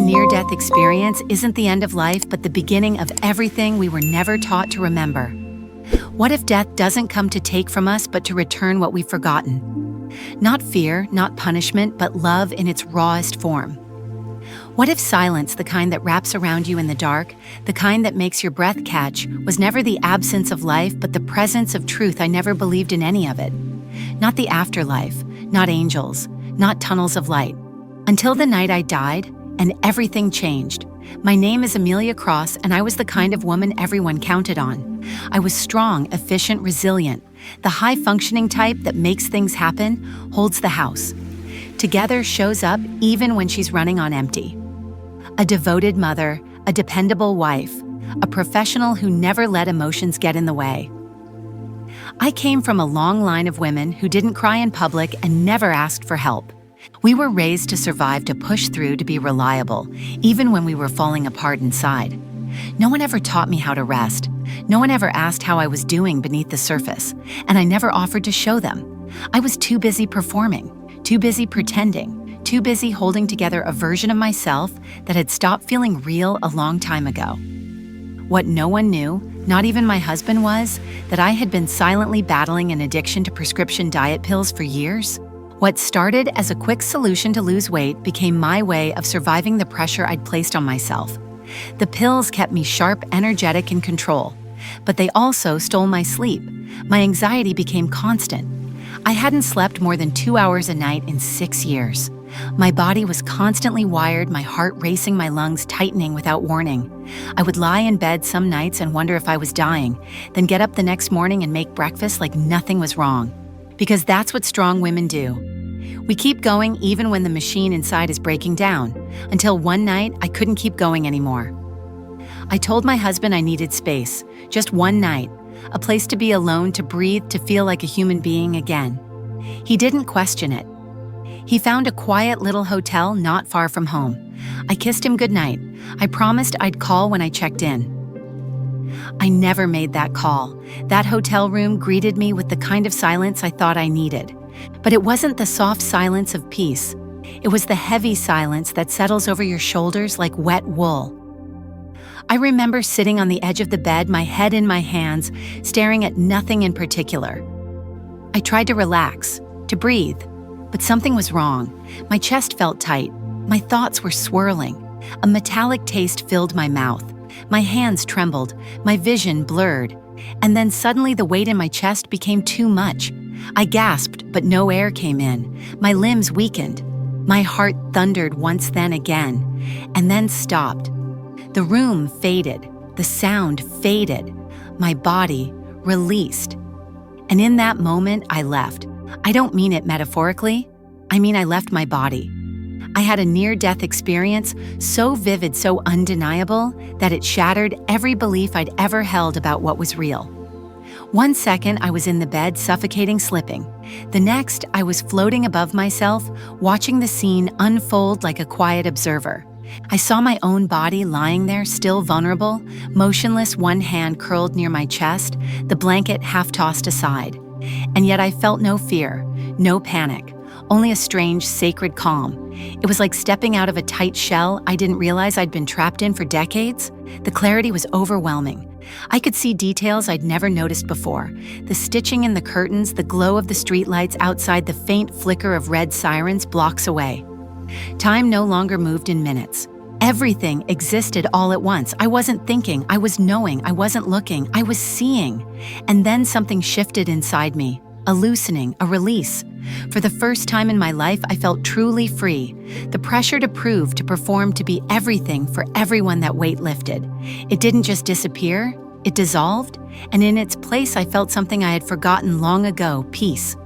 near-death experience isn't the end of life, but the beginning of everything we were never taught to remember? What if death doesn't come to take from us, but to return what we've forgotten? Not fear, not punishment, but love in its rawest form. What if silence, the kind that wraps around you in the dark, the kind that makes your breath catch, was never the absence of life, but the presence of truth? I never believed in any of it. Not the afterlife, not angels, not tunnels of light. Until the night I died, and everything changed. My name is Amelia Cross, and I was the kind of woman everyone counted on. I was strong, efficient, resilient, the high-functioning type that makes things happen, holds the house. Together shows up even when she's running on empty. A devoted mother, a dependable wife, a professional who never let emotions get in the way. I came from a long line of women who didn't cry in public and never asked for help. We were raised to survive, to push through, to be reliable, even when we were falling apart inside. No one ever taught me how to rest. No one ever asked how I was doing beneath the surface, and I never offered to show them. I was too busy performing, too busy pretending, too busy holding together a version of myself that had stopped feeling real a long time ago. What no one knew, not even my husband, was that I had been silently battling an addiction to prescription diet pills for years. What started as a quick solution to lose weight became my way of surviving the pressure I'd placed on myself. The pills kept me sharp, energetic, in control, but they also stole my sleep. My anxiety became constant. I hadn't slept more than 2 hours a night in 6 years. My body was constantly wired, my heart racing, my lungs tightening without warning. I would lie in bed some nights and wonder if I was dying, then get up the next morning and make breakfast like nothing was wrong. Because that's what strong women do. We keep going even when the machine inside is breaking down, until one night I couldn't keep going anymore. I told my husband I needed space, just one night, a place to be alone, to breathe, to feel like a human being again. He didn't question it. He found a quiet little hotel not far from home. I kissed him goodnight. I promised I'd call when I checked in. I never made that call. That hotel room greeted me with the kind of silence I thought I needed. But it wasn't the soft silence of peace. It was the heavy silence that settles over your shoulders like wet wool. I remember sitting on the edge of the bed, my head in my hands, staring at nothing in particular. I tried to relax, to breathe, but something was wrong. My chest felt tight. My thoughts were swirling. A metallic taste filled my mouth. My hands trembled, my vision blurred, and then suddenly the weight in my chest became too much. I gasped, but no air came in. My limbs weakened. My heart thundered once, then again, and then stopped. The room faded. The sound faded. My body released. And in that moment, I left. I don't mean it metaphorically. I mean I left my body. I had a near-death experience so vivid, so undeniable, that it shattered every belief I'd ever held about what was real. One second, I was in the bed, suffocating, slipping. The next, I was floating above myself, watching the scene unfold like a quiet observer. I saw my own body lying there, still vulnerable, motionless, one hand curled near my chest, the blanket half tossed aside. And yet I felt no fear, no panic. Only a strange, sacred calm. It was like stepping out of a tight shell I didn't realize I'd been trapped in for decades. The clarity was overwhelming. I could see details I'd never noticed before. The stitching in the curtains, the glow of the streetlights outside, the faint flicker of red sirens blocks away. Time no longer moved in minutes. Everything existed all at once. I wasn't thinking, I was knowing, I wasn't looking, I was seeing. And then something shifted inside me. A loosening, a release. For the first time in my life, I felt truly free. The pressure to prove, to perform, to be everything for everyone, that weight lifted. It didn't just disappear, it dissolved, and in its place I felt something I had forgotten long ago, peace.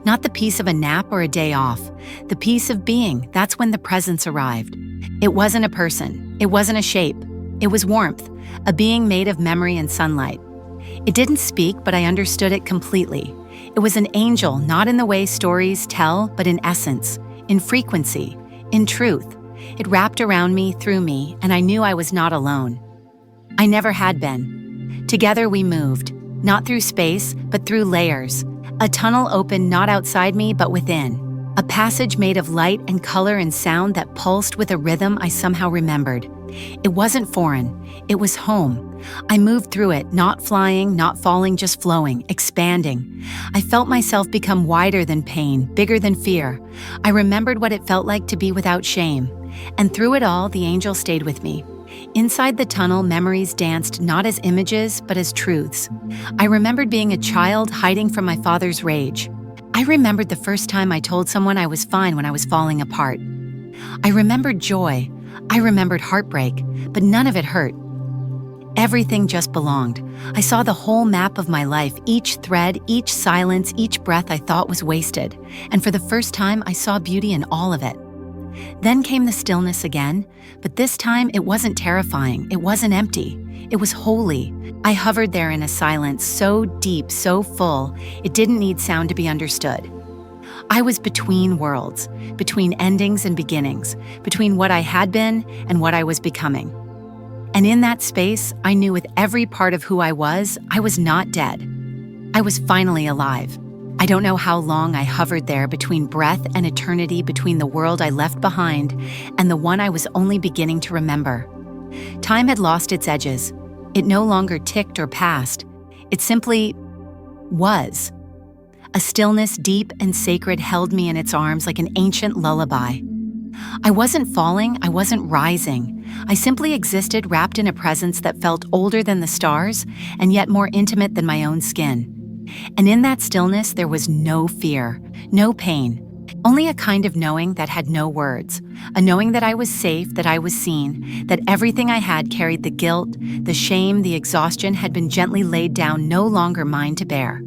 Not the peace of a nap or a day off. The peace of being. That's when the presence arrived. It wasn't a person. It wasn't a shape. It was warmth, a being made of memory and sunlight. It didn't speak, but I understood it completely. It was an angel, not in the way stories tell, but in essence, in frequency, in truth. It wrapped around me, through me, and I knew I was not alone. I never had been. Together we moved, not through space, but through layers. A tunnel opened not outside me, but within. A passage made of light and color and sound that pulsed with a rhythm I somehow remembered. It wasn't foreign. It was home. I moved through it, not flying, not falling, just flowing, expanding. I felt myself become wider than pain, bigger than fear. I remembered what it felt like to be without shame. And through it all, the angel stayed with me. Inside the tunnel, memories danced not as images, but as truths. I remembered being a child hiding from my father's rage. I remembered the first time I told someone I was fine when I was falling apart. I remembered joy. I remembered heartbreak, but none of it hurt. Everything just belonged. I saw the whole map of my life, each thread, each silence, each breath I thought was wasted. And for the first time, I saw beauty in all of it. Then came the stillness again, but this time it wasn't terrifying, it wasn't empty, it was holy. I hovered there in a silence so deep, so full, it didn't need sound to be understood. I was between worlds, between endings and beginnings, between what I had been and what I was becoming. And in that space, I knew with every part of who I was not dead. I was finally alive. I don't know how long I hovered there between breath and eternity, between the world I left behind and the one I was only beginning to remember. Time had lost its edges. It no longer ticked or passed. It simply was. A stillness deep and sacred held me in its arms like an ancient lullaby. I wasn't falling, I wasn't rising. I simply existed wrapped in a presence that felt older than the stars and yet more intimate than my own skin. And in that stillness, there was no fear, no pain, only a kind of knowing that had no words, a knowing that I was safe, that I was seen, that everything I had carried the guilt, the shame, the exhaustion had been gently laid down, no longer mine to bear.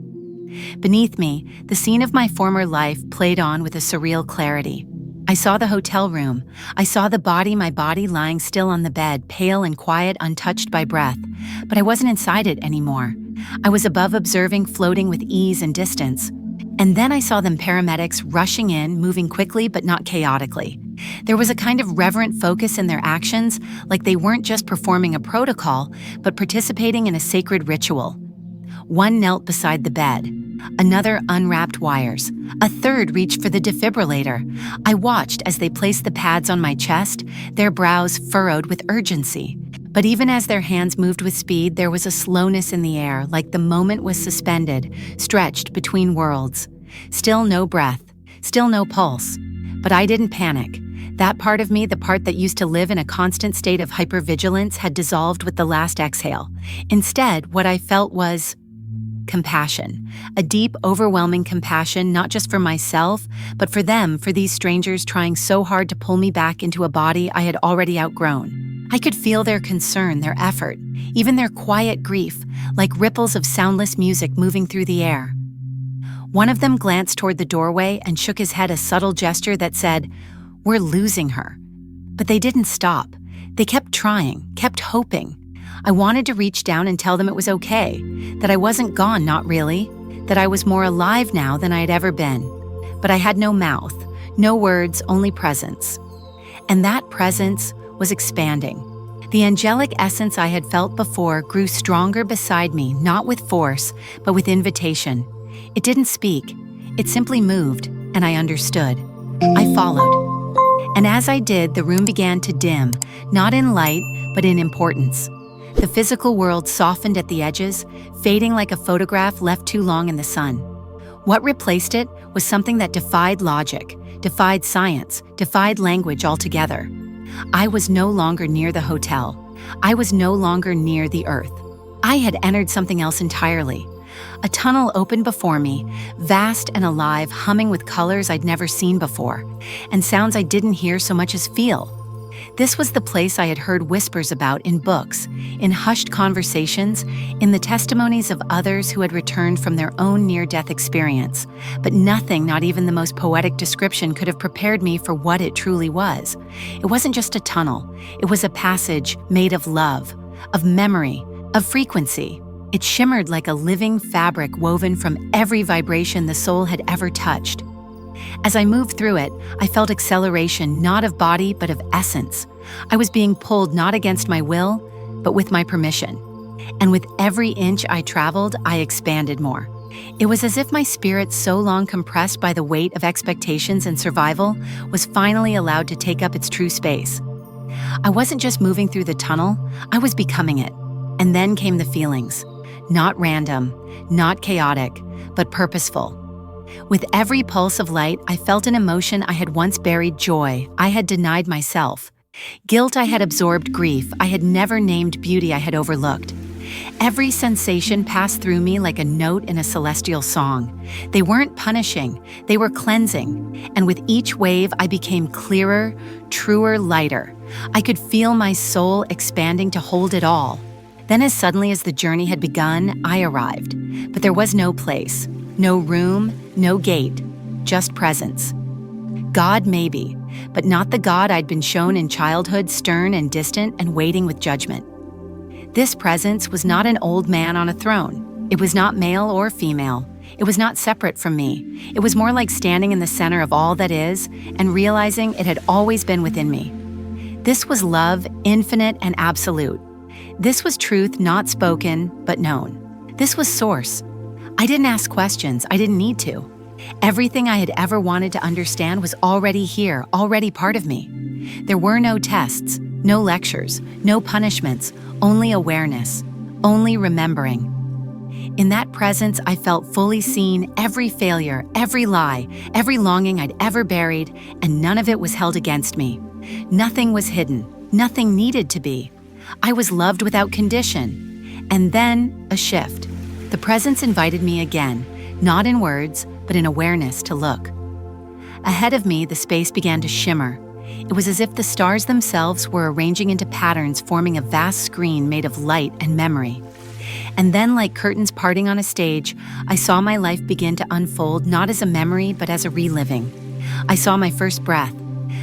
Beneath me, the scene of my former life played on with a surreal clarity. I saw the hotel room. I saw my body lying still on the bed, pale and quiet, untouched by breath. But I wasn't inside it anymore. I was above, observing, floating with ease and distance. And then I saw them paramedics rushing in, moving quickly but not chaotically. There was a kind of reverent focus in their actions, like they weren't just performing a protocol, but participating in a sacred ritual. One knelt beside the bed. Another unwrapped wires. A third reached for the defibrillator. I watched as they placed the pads on my chest, their brows furrowed with urgency. But even as their hands moved with speed, there was a slowness in the air, like the moment was suspended, stretched between worlds. Still no breath, still no pulse. But I didn't panic. That part of me, the part that used to live in a constant state of hypervigilance, had dissolved with the last exhale. Instead, what I felt was compassion. A deep, overwhelming compassion, not just for myself, but for them, for these strangers trying so hard to pull me back into a body I had already outgrown. I could feel their concern, their effort, even their quiet grief, like ripples of soundless music moving through the air. One of them glanced toward the doorway and shook his head, a subtle gesture that said, "We're losing her." But they didn't stop. They kept trying, kept hoping. I wanted to reach down and tell them it was okay, that I wasn't gone, not really, that I was more alive now than I had ever been. But I had no mouth, no words, only presence. And that presence was expanding. The angelic essence I had felt before grew stronger beside me, not with force, but with invitation. It didn't speak. It simply moved, and I understood. I followed. And as I did, the room began to dim, not in light, but in importance. The physical world softened at the edges, fading like a photograph left too long in the sun. What replaced it was something that defied logic, defied science, defied language altogether. I was no longer near the hotel. I was no longer near the earth. I had entered something else entirely. A tunnel opened before me, vast and alive, humming with colors I'd never seen before, and sounds I didn't hear so much as feel. This was the place I had heard whispers about in books, in hushed conversations, in the testimonies of others who had returned from their own near-death experience. But nothing, not even the most poetic description, could have prepared me for what it truly was. It wasn't just a tunnel. It was a passage made of love, of memory, of frequency. It shimmered like a living fabric woven from every vibration the soul had ever touched. As I moved through it, I felt acceleration, not of body, but of essence. I was being pulled not against my will, but with my permission. And with every inch I traveled, I expanded more. It was as if my spirit, so long compressed by the weight of expectations and survival, was finally allowed to take up its true space. I wasn't just moving through the tunnel, I was becoming it. And then came the feelings. Not random, not chaotic, but purposeful. With every pulse of light, I felt an emotion I had once buried: joy I had denied myself. Guilt I had absorbed, grief I had never named, beauty I had overlooked. Every sensation passed through me like a note in a celestial song. They weren't punishing, they were cleansing. And with each wave, I became clearer, truer, lighter. I could feel my soul expanding to hold it all. Then, as suddenly as the journey had begun, I arrived. But there was no place, no room, no gate, just presence. God maybe, but not the God I'd been shown in childhood, stern and distant and waiting with judgment. This presence was not an old man on a throne. It was not male or female. It was not separate from me. It was more like standing in the center of all that is and realizing it had always been within me. This was love, infinite and absolute. This was truth not spoken, but known. This was source. I didn't ask questions. I didn't need to. Everything I had ever wanted to understand was already here, already part of me. There were no tests, no lectures, no punishments, only awareness, only remembering. In that presence, I felt fully seen, every failure, every lie, every longing I'd ever buried, and none of it was held against me. Nothing was hidden, nothing needed to be. I was loved without condition. And then, a shift. The presence invited me again, not in words, but in awareness to look. Ahead of me, the space began to shimmer. It was as if the stars themselves were arranging into patterns, forming a vast screen made of light and memory. And then, like curtains parting on a stage, I saw my life begin to unfold, not as a memory, but as a reliving. I saw my first breath,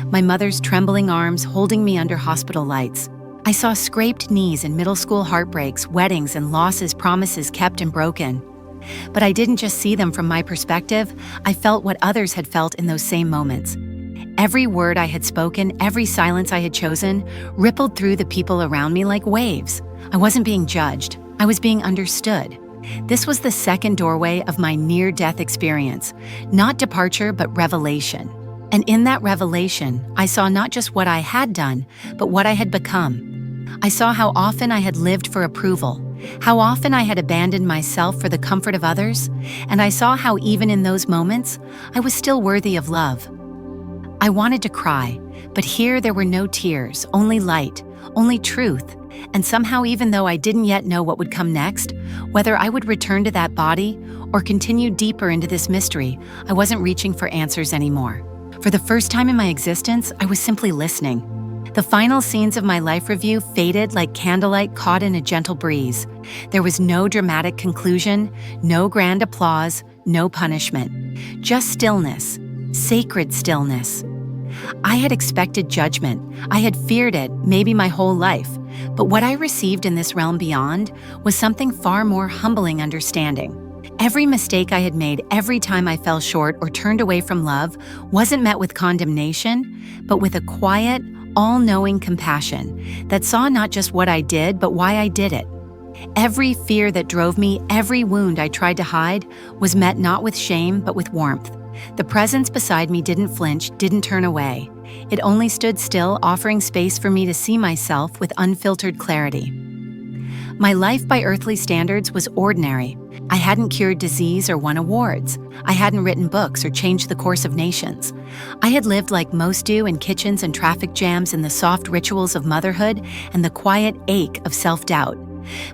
my mother's trembling arms holding me under hospital lights. I saw scraped knees and middle school heartbreaks, weddings and losses, promises kept and broken. But I didn't just see them from my perspective, I felt what others had felt in those same moments. Every word I had spoken, every silence I had chosen, rippled through the people around me like waves. I wasn't being judged, I was being understood. This was the second doorway of my near-death experience, not departure, but revelation. And in that revelation, I saw not just what I had done, but what I had become. I saw how often I had lived for approval, how often I had abandoned myself for the comfort of others, and I saw how even in those moments, I was still worthy of love. I wanted to cry, but here there were no tears, only light, only truth, and somehow, even though I didn't yet know what would come next, whether I would return to that body or continue deeper into this mystery, I wasn't reaching for answers anymore. For the first time in my existence, I was simply listening. The final scenes of my life review faded like candlelight caught in a gentle breeze. There was no dramatic conclusion, no grand applause, no punishment. Just stillness, sacred stillness. I had expected judgment. I had feared it, maybe my whole life. But what I received in this realm beyond was something far more humbling: understanding. Every mistake I had made, every time I fell short or turned away from love, wasn't met with condemnation, but with a quiet, all-knowing compassion that saw not just what I did, but why I did it. Every fear that drove me, every wound I tried to hide, was met not with shame, but with warmth. The presence beside me didn't flinch, didn't turn away. It only stood still, offering space for me to see myself with unfiltered clarity. My life by earthly standards was ordinary. I hadn't cured disease or won awards. I hadn't written books or changed the course of nations. I had lived like most do in kitchens and traffic jams, in the soft rituals of motherhood and the quiet ache of self-doubt.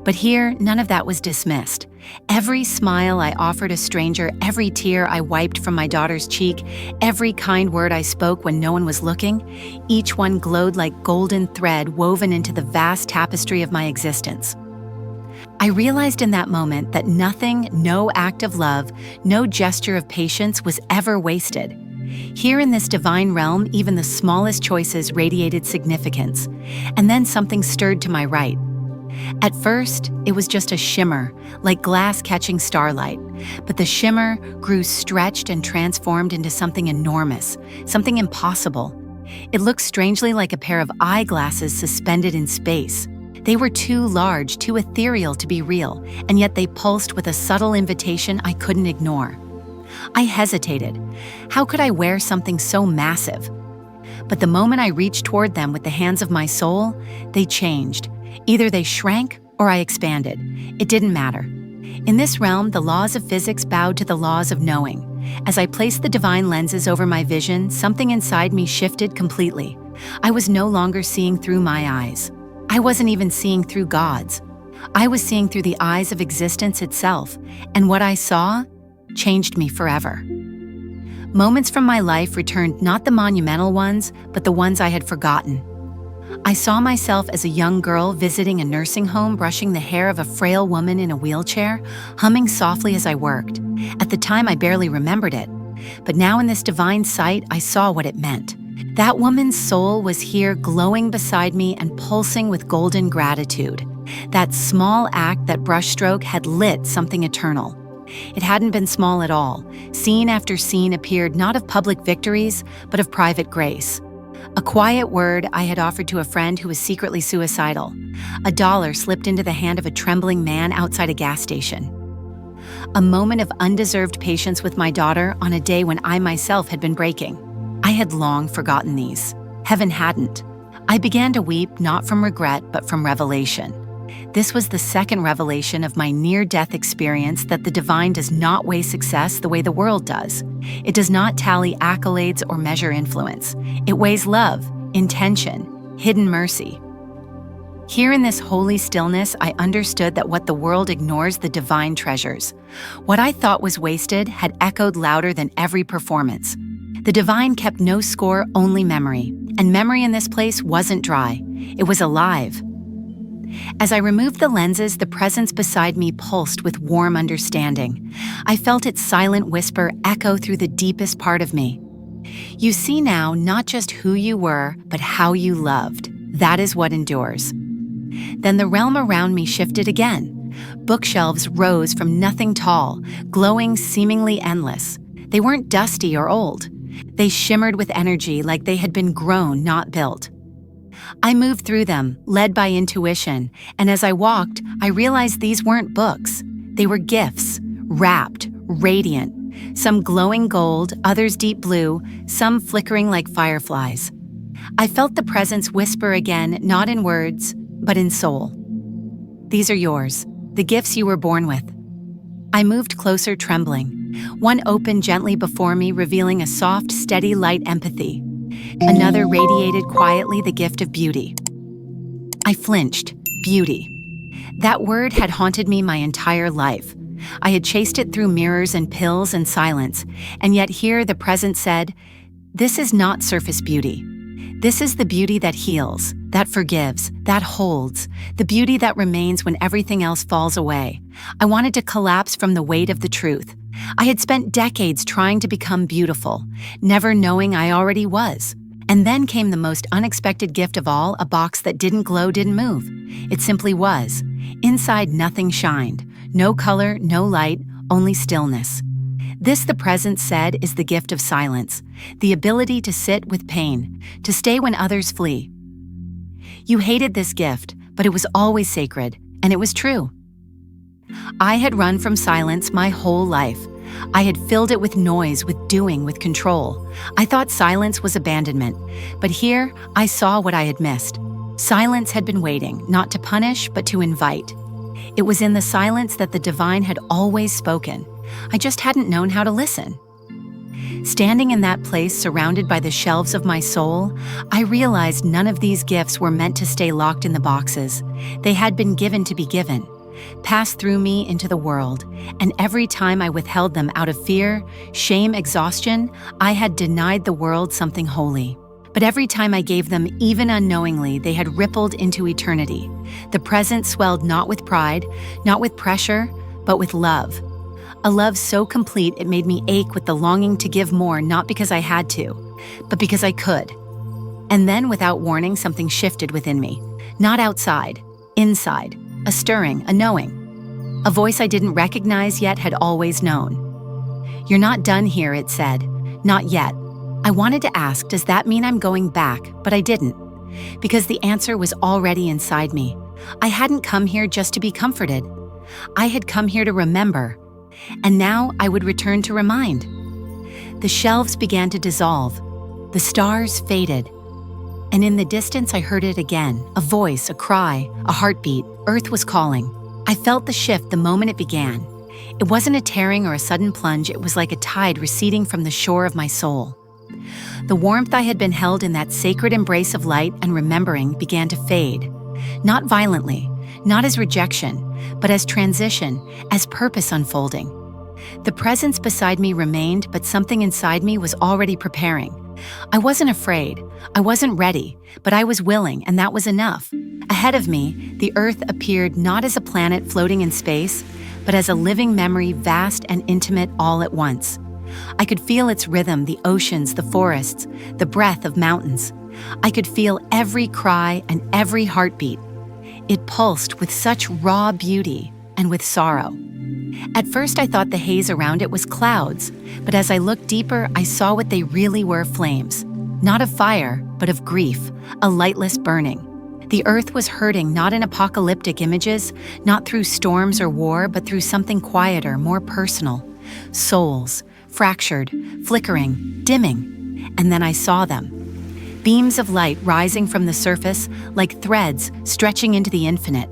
But here, none of that was dismissed. Every smile I offered a stranger, every tear I wiped from my daughter's cheek, every kind word I spoke when no one was looking, each one glowed like golden thread woven into the vast tapestry of my existence. I realized in that moment that nothing, no act of love, no gesture of patience was ever wasted. Here in this divine realm, even the smallest choices radiated significance. And then something stirred to my right. At first, it was just a shimmer, like glass catching starlight. But the shimmer grew stretched and transformed into something enormous, something impossible. It looked strangely like a pair of eyeglasses suspended in space. They were too large, too ethereal to be real, and yet they pulsed with a subtle invitation I couldn't ignore. I hesitated. How could I wear something so massive? But the moment I reached toward them with the hands of my soul, they changed. Either they shrank or I expanded. It didn't matter. In this realm, the laws of physics bowed to the laws of knowing. As I placed the divine lenses over my vision, something inside me shifted completely. I was no longer seeing through my eyes. I wasn't even seeing through God's. I was seeing through the eyes of existence itself, and what I saw changed me forever. Moments from my life returned, not the monumental ones, but the ones I had forgotten. I saw myself as a young girl visiting a nursing home, brushing the hair of a frail woman in a wheelchair, humming softly as I worked. At the time, I barely remembered it. But now in this divine sight, I saw what it meant. That woman's soul was here, glowing beside me and pulsing with golden gratitude. That small act, that brushstroke, had lit something eternal. It hadn't been small at all. Scene after scene appeared, not of public victories, but of private grace. A quiet word I had offered to a friend who was secretly suicidal. $1 slipped into the hand of a trembling man outside a gas station. A moment of undeserved patience with my daughter on a day when I myself had been breaking. I had long forgotten these. Heaven hadn't. I began to weep, not from regret, but from revelation. This was the second revelation of my near-death experience, that the divine does not weigh success the way the world does. It does not tally accolades or measure influence. It weighs love, intention, hidden mercy. Here in this holy stillness, I understood that what the world ignores, the divine treasures. What I thought was wasted had echoed louder than every performance. The divine kept no score, only memory. And memory in this place wasn't dry. It was alive. As I removed the lenses, the presence beside me pulsed with warm understanding. I felt its silent whisper echo through the deepest part of me. You see now not just who you were, but how you loved. That is what endures. Then the realm around me shifted again. Bookshelves rose from nothing tall, glowing, seemingly endless. They weren't dusty or old. They shimmered with energy, like they had been grown, not built. I moved through them, led by intuition, and as I walked, I realized these weren't books. They were gifts, wrapped, radiant, some glowing gold, others deep blue, some flickering like fireflies. I felt the presence whisper again, not in words, but in soul. These are yours, the gifts you were born with. I moved closer, trembling. One opened gently before me, revealing a soft, steady light empathy. Another radiated quietly, the gift of beauty. I flinched. Beauty. That word had haunted me my entire life. I had chased it through mirrors and pills and silence, and yet here the present said, "This is not surface beauty. This is the beauty that heals, that forgives, that holds, the beauty that remains when everything else falls away." I wanted to collapse from the weight of the truth. I had spent decades trying to become beautiful, never knowing I already was. And then came the most unexpected gift of all, a box that didn't glow, didn't move. It simply was. Inside, nothing shined. No color, no light, only stillness. This, the present said, is the gift of silence, the ability to sit with pain, to stay when others flee. You hated this gift, but it was always sacred, and it was true. I had run from silence my whole life. I had filled it with noise, with doing, with control. I thought silence was abandonment, but here I saw what I had missed. Silence had been waiting, not to punish, but to invite. It was in the silence that the divine had always spoken. I just hadn't known how to listen. Standing in that place, surrounded by the shelves of my soul, I realized none of these gifts were meant to stay locked in the boxes. They had been given to be given, passed through me into the world, and every time I withheld them out of fear, shame, exhaustion, I had denied the world something holy. But every time I gave them, even unknowingly, they had rippled into eternity. The present swelled not with pride, not with pressure, but with love. A love so complete it made me ache with the longing to give more, not because I had to, but because I could. And then, without warning, something shifted within me. Not outside, inside. A stirring, a knowing. A voice I didn't recognize yet had always known. "You're not done here," it said. "Not yet." I wanted to ask, does that mean I'm going back? But I didn't. Because the answer was already inside me. I hadn't come here just to be comforted. I had come here to remember, and now I would return to remind. The shelves began to dissolve. The stars faded. And in the distance I heard it again, a voice, a cry, a heartbeat. Earth was calling. I felt the shift the moment it began. It wasn't a tearing or a sudden plunge, it was like a tide receding from the shore of my soul. The warmth I had been held in that sacred embrace of light and remembering began to fade. Not violently, not as rejection, but as transition, as purpose unfolding. The presence beside me remained, but something inside me was already preparing. I wasn't afraid, I wasn't ready, but I was willing, and that was enough. Ahead of me, the Earth appeared not as a planet floating in space, but as a living memory, vast and intimate all at once. I could feel its rhythm, the oceans, the forests, the breath of mountains. I could feel every cry and every heartbeat. It pulsed with such raw beauty and with sorrow. At first I thought the haze around it was clouds, but as I looked deeper, I saw what they really were: flames. Not of fire, but of grief, a lightless burning. The Earth was hurting, not in apocalyptic images, not through storms or war, but through something quieter, more personal. Souls, fractured, flickering, dimming. And then I saw them. Beams of light rising from the surface, like threads stretching into the infinite.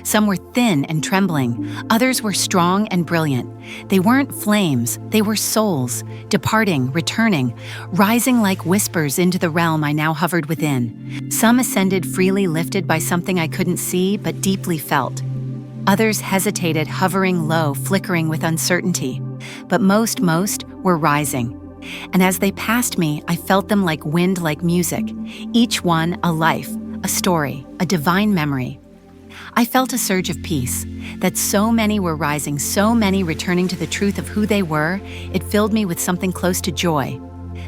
Some were thin and trembling, others were strong and brilliant. They weren't flames, they were souls, departing, returning, rising like whispers into the realm I now hovered within. Some ascended freely, lifted by something I couldn't see but deeply felt. Others hesitated, hovering low, flickering with uncertainty. But most were rising. And as they passed me, I felt them like wind, like music, each one a life, a story, a divine memory. I felt a surge of peace, that so many were rising, so many returning to the truth of who they were. It filled me with something close to joy.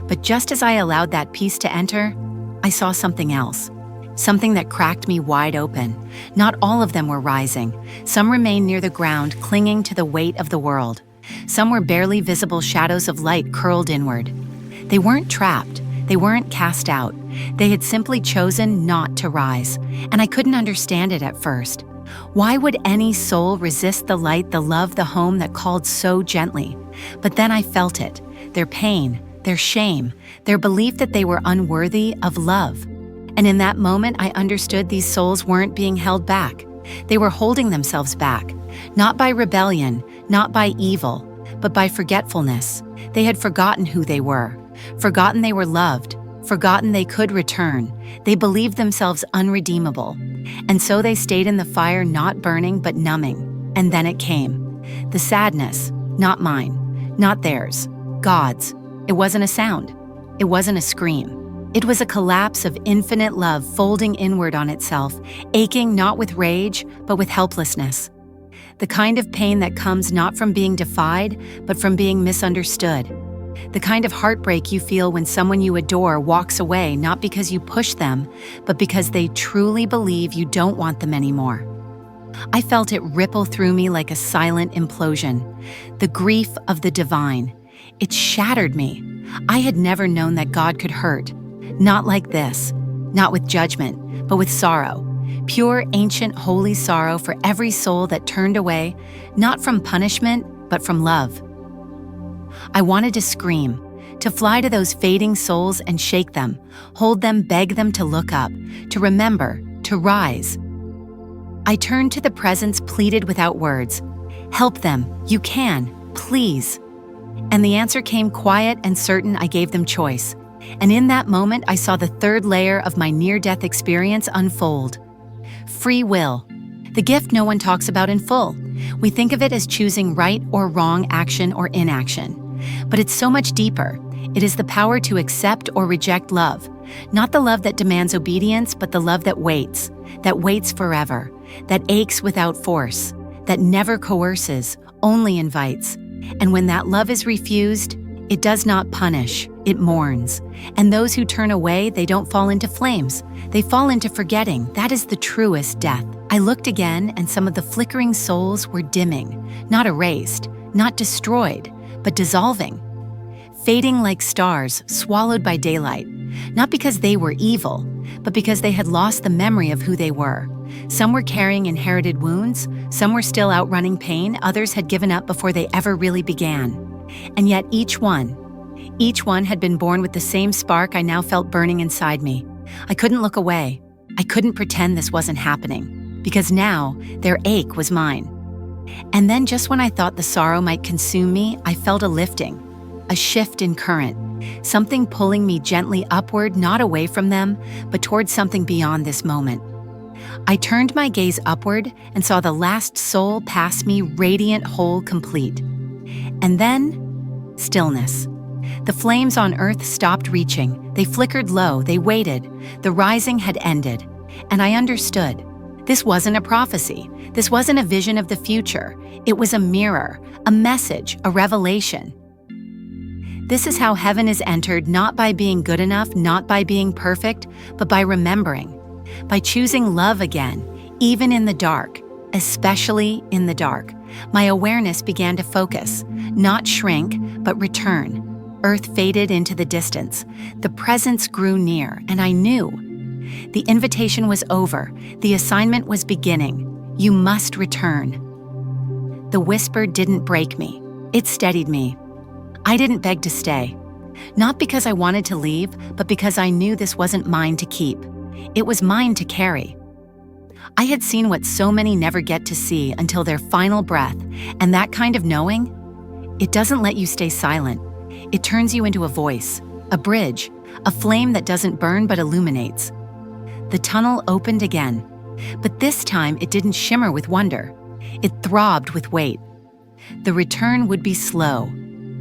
But just as I allowed that peace to enter, I saw something else. Something that cracked me wide open. Not all of them were rising. Some remained near the ground, clinging to the weight of the world. Some were barely visible shadows of light curled inward. They weren't trapped. They weren't cast out. They had simply chosen not to rise, and I couldn't understand it at first. Why would any soul resist the light, the love, the home that called so gently? But then I felt it, their pain, their shame, their belief that they were unworthy of love. And in that moment, I understood these souls weren't being held back. They were holding themselves back, not by rebellion, not by evil, but by forgetfulness. They had forgotten who they were, forgotten they were loved, forgotten they could return. They believed themselves unredeemable. And so they stayed in the fire, not burning, but numbing. And then it came. The sadness, not mine, not theirs, God's. It wasn't a sound. It wasn't a scream. It was a collapse of infinite love folding inward on itself, aching not with rage, but with helplessness. The kind of pain that comes not from being defied, but from being misunderstood. The kind of heartbreak you feel when someone you adore walks away, not because you push them, but because they truly believe you don't want them anymore. I felt it ripple through me like a silent implosion. The grief of the divine. It shattered me. I had never known that God could hurt. Not like this. Not with judgment, but with sorrow. Pure, ancient, holy sorrow for every soul that turned away, not from punishment, but from love. I wanted to scream, to fly to those fading souls and shake them, hold them, beg them to look up, to remember, to rise. I turned to the presence, pleaded without words. Help them, you can, please. And the answer came quiet and certain. I gave them choice. And in that moment, I saw the third layer of my near-death experience unfold. Free will. The gift no one talks about in full. We think of it as choosing right or wrong, action or inaction. But it's so much deeper. It is the power to accept or reject love. Not the love that demands obedience, but the love that waits forever, that aches without force, that never coerces, only invites. And when that love is refused, it does not punish, it mourns. And those who turn away, they don't fall into flames. They fall into forgetting. That is the truest death. I looked again, and some of the flickering souls were dimming, not erased, not destroyed, but dissolving. Fading like stars, swallowed by daylight. Not because they were evil, but because they had lost the memory of who they were. Some were carrying inherited wounds, some were still outrunning pain, others had given up before they ever really began. And yet each one had been born with the same spark I now felt burning inside me. I couldn't look away. I couldn't pretend this wasn't happening, because now their ache was mine. And then just when I thought the sorrow might consume me, I felt a lifting, a shift in current, something pulling me gently upward, not away from them, but towards something beyond this moment. I turned my gaze upward and saw the last soul pass me, radiant, whole, complete. And then, stillness. The flames on earth stopped reaching. They flickered low, they waited. The rising had ended, and I understood. This wasn't a prophecy. This wasn't a vision of the future. It was a mirror, a message, a revelation. This is how heaven is entered, not by being good enough, not by being perfect, but by remembering, by choosing love again, even in the dark, especially in the dark. My awareness began to focus, not shrink, but return. Earth faded into the distance. The presence grew near, and I knew. The invitation was over. The assignment was beginning. You must return. The whisper didn't break me. It steadied me. I didn't beg to stay. Not because I wanted to leave, but because I knew this wasn't mine to keep. It was mine to carry. I had seen what so many never get to see until their final breath, and that kind of knowing, it doesn't let you stay silent. It turns you into a voice, a bridge, a flame that doesn't burn but illuminates. The tunnel opened again, but this time it didn't shimmer with wonder. It throbbed with weight. The return would be slow,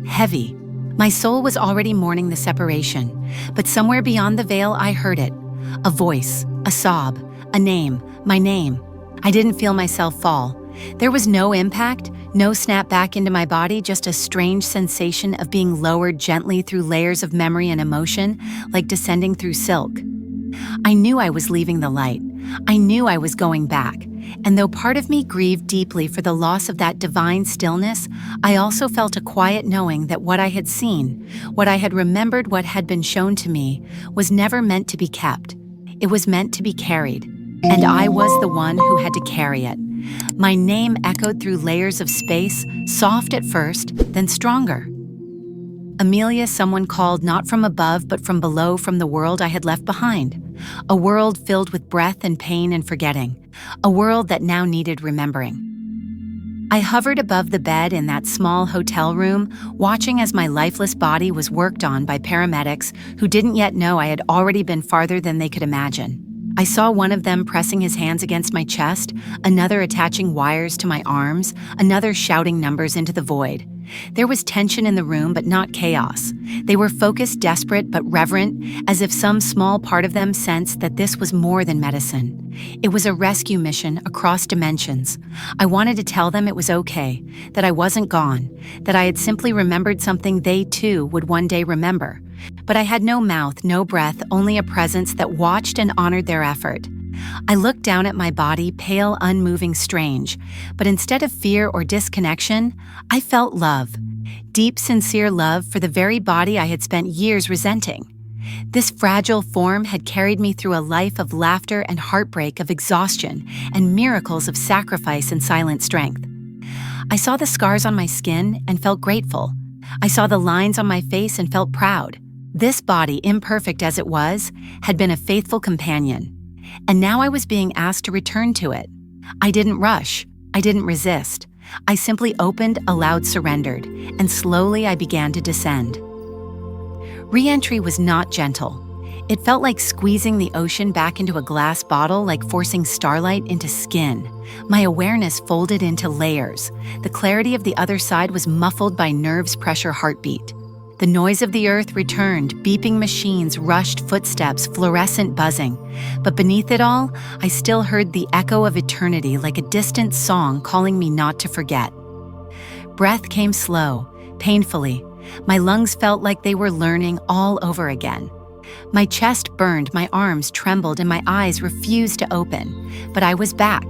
heavy. My soul was already mourning the separation, but somewhere beyond the veil I heard it. A voice, a sob, a name, my name. I didn't feel myself fall. There was no impact, no snap back into my body, just a strange sensation of being lowered gently through layers of memory and emotion, like descending through silk. I knew I was leaving the light. I knew I was going back. And though part of me grieved deeply for the loss of that divine stillness, I also felt a quiet knowing that what I had seen, what I had remembered, what had been shown to me, was never meant to be kept. It was meant to be carried. And I was the one who had to carry it. My name echoed through layers of space, soft at first, then stronger. Amelia, someone called not from above but from below, from the world I had left behind. A world filled with breath and pain and forgetting. A world that now needed remembering. I hovered above the bed in that small hotel room, watching as my lifeless body was worked on by paramedics who didn't yet know I had already been farther than they could imagine. I saw one of them pressing his hands against my chest, another attaching wires to my arms, another shouting numbers into the void. There was tension in the room, but not chaos. They were focused, desperate, but reverent, as if some small part of them sensed that this was more than medicine. It was a rescue mission across dimensions. I wanted to tell them it was okay, that I wasn't gone, that I had simply remembered something they too would one day remember. But I had no mouth, no breath, only a presence that watched and honored their effort. I looked down at my body, pale, unmoving, strange. But instead of fear or disconnection, I felt love. Deep, sincere love for the very body I had spent years resenting. This fragile form had carried me through a life of laughter and heartbreak, of exhaustion, and miracles of sacrifice and silent strength. I saw the scars on my skin and felt grateful. I saw the lines on my face and felt proud. This body, imperfect as it was, had been a faithful companion. And now I was being asked to return to it. I didn't rush. I didn't resist. I simply opened, allowed, surrendered, and slowly I began to descend. Re-entry was not gentle. It felt like squeezing the ocean back into a glass bottle, like forcing starlight into skin. My awareness folded into layers. The clarity of the other side was muffled by nerves, pressure, heartbeat. The noise of the earth returned, beeping machines, rushed footsteps, fluorescent buzzing. But beneath it all, I still heard the echo of eternity, like a distant song calling me not to forget. Breath came slow, painfully. My lungs felt like they were learning all over again. My chest burned, my arms trembled, and my eyes refused to open. But I was back.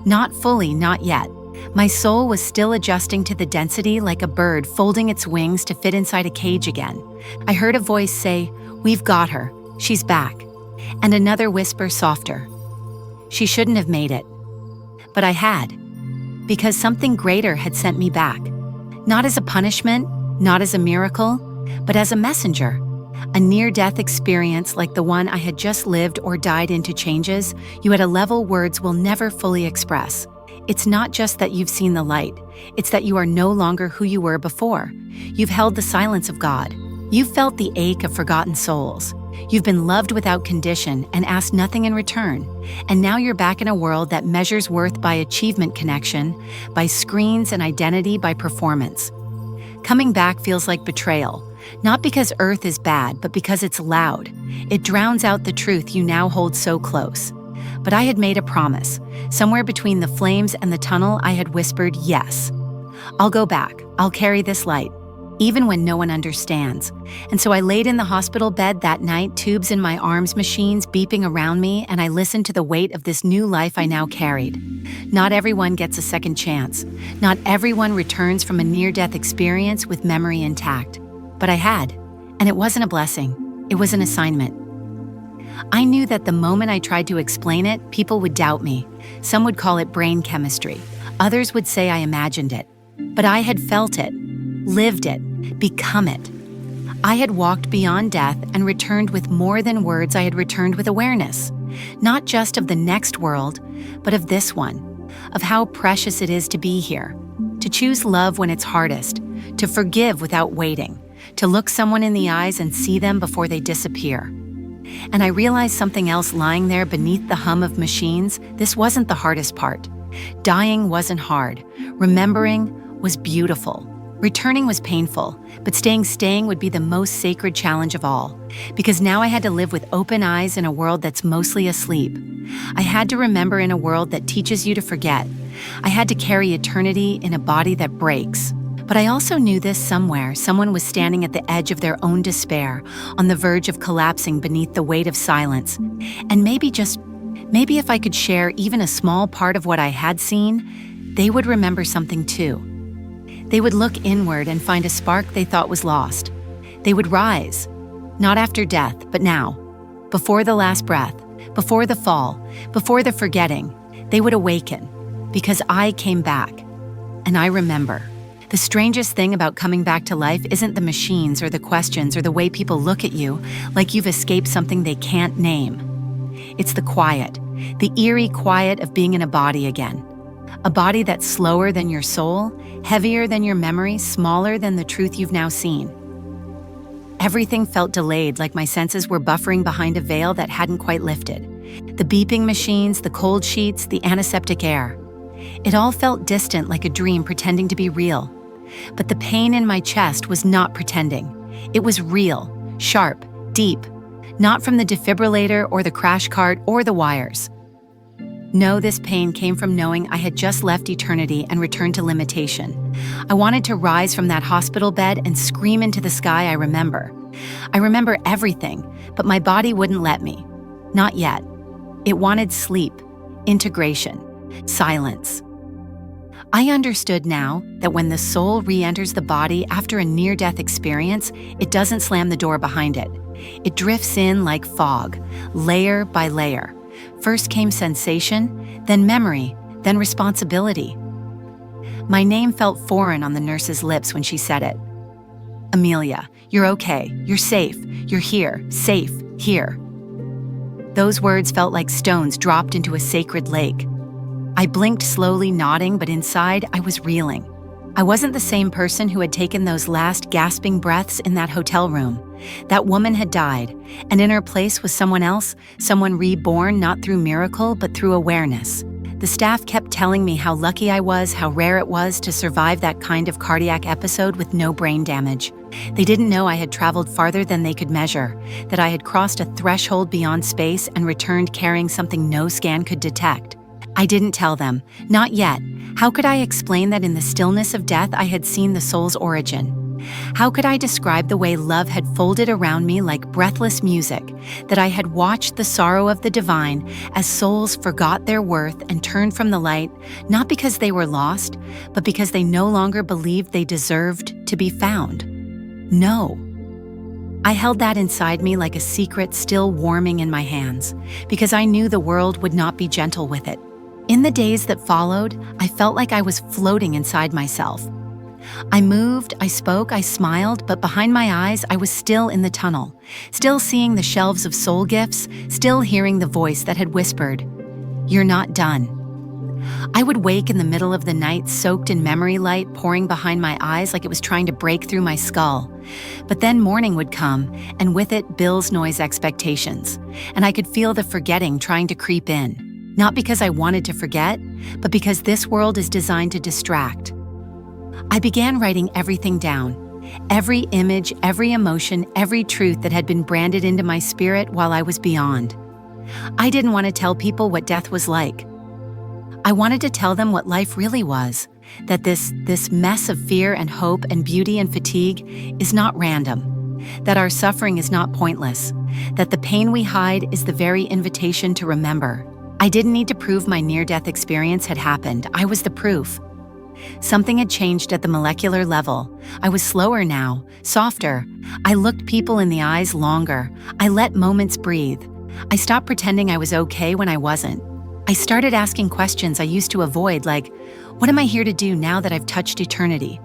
Not fully, not yet. My soul was still adjusting to the density, like a bird folding its wings to fit inside a cage again. I heard a voice say, "We've got her. She's back." And another whisper softer. She shouldn't have made it. But I had. Because something greater had sent me back. Not as a punishment, not as a miracle, but as a messenger. A near-death experience like the one I had just lived or died into changes you at a level words will never fully express. It's not just that you've seen the light, it's that you are no longer who you were before. You've held the silence of God. You've felt the ache of forgotten souls. You've been loved without condition and asked nothing in return. And now you're back in a world that measures worth by achievement connection, by screens and identity by performance. Coming back feels like betrayal, not because Earth is bad, but because it's loud. It drowns out the truth you now hold so close. But I had made a promise. Somewhere between the flames and the tunnel, I had whispered, yes. I'll go back. I'll carry this light, even when no one understands. And so I laid in the hospital bed that night, tubes in my arms, machines beeping around me, and I listened to the weight of this new life I now carried. Not everyone gets a second chance. Not everyone returns from a near-death experience with memory intact. But I had, and it wasn't a blessing. It was an assignment. I knew that the moment I tried to explain it, people would doubt me. Some would call it brain chemistry. Others would say I imagined it. But I had felt it, lived it, become it. I had walked beyond death and returned with more than words. I had returned with awareness, not just of the next world, but of this one, of how precious it is to be here, to choose love when it's hardest, to forgive without waiting, to look someone in the eyes and see them before they disappear. And I realized something else lying there beneath the hum of machines. This wasn't the hardest part. Dying wasn't hard. Remembering was beautiful. Returning was painful, but staying would be the most sacred challenge of all. Because now I had to live with open eyes in a world that's mostly asleep. I had to remember in a world that teaches you to forget. I had to carry eternity in a body that breaks. But I also knew this somewhere. Someone was standing at the edge of their own despair, on the verge of collapsing beneath the weight of silence. And maybe if I could share even a small part of what I had seen, they would remember something too. They would look inward and find a spark they thought was lost. They would rise, not after death, but now. Before the last breath, before the fall, before the forgetting, they would awaken, because I came back. And I remember. The strangest thing about coming back to life isn't the machines or the questions or the way people look at you like you've escaped something they can't name. It's the quiet, the eerie quiet of being in a body again. A body that's slower than your soul, heavier than your memory, smaller than the truth you've now seen. Everything felt delayed, like my senses were buffering behind a veil that hadn't quite lifted. The beeping machines, the cold sheets, the antiseptic air. It all felt distant, like a dream pretending to be real. But the pain in my chest was not pretending. It was real, sharp, deep, not from the defibrillator or the crash cart or the wires. No, this pain came from knowing I had just left eternity and returned to limitation. I wanted to rise from that hospital bed and scream into the sky. I remember everything, but my body wouldn't let me. Not yet. It wanted sleep, integration, silence. I understood now that when the soul re-enters the body after a near-death experience, it doesn't slam the door behind it. It drifts in like fog, layer by layer. First came sensation, then memory, then responsibility. My name felt foreign on the nurse's lips when she said it. Amelia, you're okay, you're safe, you're here, safe, here. Those words felt like stones dropped into a sacred lake. I blinked slowly, nodding, but inside I was reeling. I wasn't the same person who had taken those last gasping breaths in that hotel room. That woman had died, and in her place was someone else, someone reborn not through miracle, but through awareness. The staff kept telling me how lucky I was, how rare it was to survive that kind of cardiac episode with no brain damage. They didn't know I had traveled farther than they could measure, that I had crossed a threshold beyond space and returned carrying something no scan could detect. I didn't tell them, not yet. How could I explain that in the stillness of death I had seen the soul's origin? How could I describe the way love had folded around me like breathless music, that I had watched the sorrow of the divine as souls forgot their worth and turned from the light, not because they were lost, but because they no longer believed they deserved to be found? No. I held that inside me like a secret still warming in my hands, because I knew the world would not be gentle with it. In the days that followed, I felt like I was floating inside myself. I moved, I spoke, I smiled, but behind my eyes, I was still in the tunnel, still seeing the shelves of soul gifts, still hearing the voice that had whispered, "You're not done." I would wake in the middle of the night soaked in memory light pouring behind my eyes like it was trying to break through my skull. But then morning would come, and with it Bill's noise expectations, and I could feel the forgetting trying to creep in. Not because I wanted to forget, but because this world is designed to distract. I began writing everything down. Every image, every emotion, every truth that had been branded into my spirit while I was beyond. I didn't want to tell people what death was like. I wanted to tell them what life really was, that this mess of fear and hope and beauty and fatigue is not random, that our suffering is not pointless, that the pain we hide is the very invitation to remember. I didn't need to prove my near-death experience had happened. I was the proof. Something had changed at the molecular level. I was slower now, softer. I looked people in the eyes longer. I let moments breathe. I stopped pretending I was okay when I wasn't. I started asking questions I used to avoid, like, what am I here to do now that I've touched eternity?